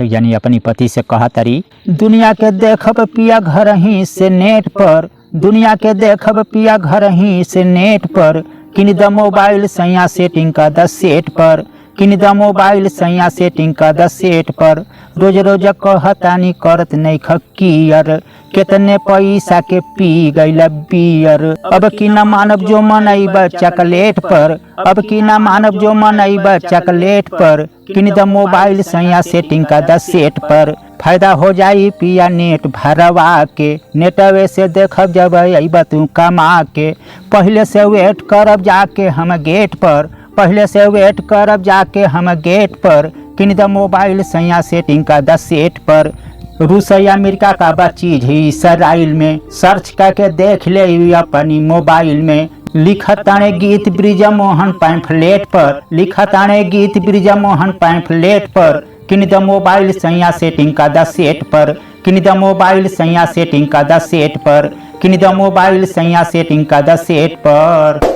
यानी अपनी पति से कहा तरी, दुनिया के देखब पिया घर ही से नेट पर, दुनिया के देखब पिया घर ही से नेट पर, किन द मोबाइल सैया सेटिंग का 10 सेट पर, किन द मोबाइल सैया सेटिंग का 10 सेट पर, रोज रोज कहतानी करत नहीं खकियर, कितने पैसा के पी गईला बियर, अब की न मानव जो मनईब चॉकलेट पर, अब की न मानव जो मनईब चॉकलेट पर, किन द मोबाइल सैया सेटिंग का 10 सेट पर, फायदा हो जाई पिया नेट भरवा के, नेटवे से देखब जब अइब तू कमा के, पहले से वेट करब जाके हम गेट पर, पहले से वेट करब जाके हम गेट पर, किन द मोबाइल सैया सेटिंग का 10 सेट पर, रूस या अमेरिका का बा चीज ही इसराइल में, सर्च करके देख ले अपनी मोबाइल में, लिखताने गीत ब्रिजमोहन पैम्फलेट पर, लिखताने गीत ब्रिजमोहन पैम्फलेट पर, किन द मोबाइल सैया सेटिंग का 10 सेट पर, किन द मोबाइल सैया सेटिंग का 10 सेट पर, किन द मोबाइल सैया सेटिंग का 10 सेट पर।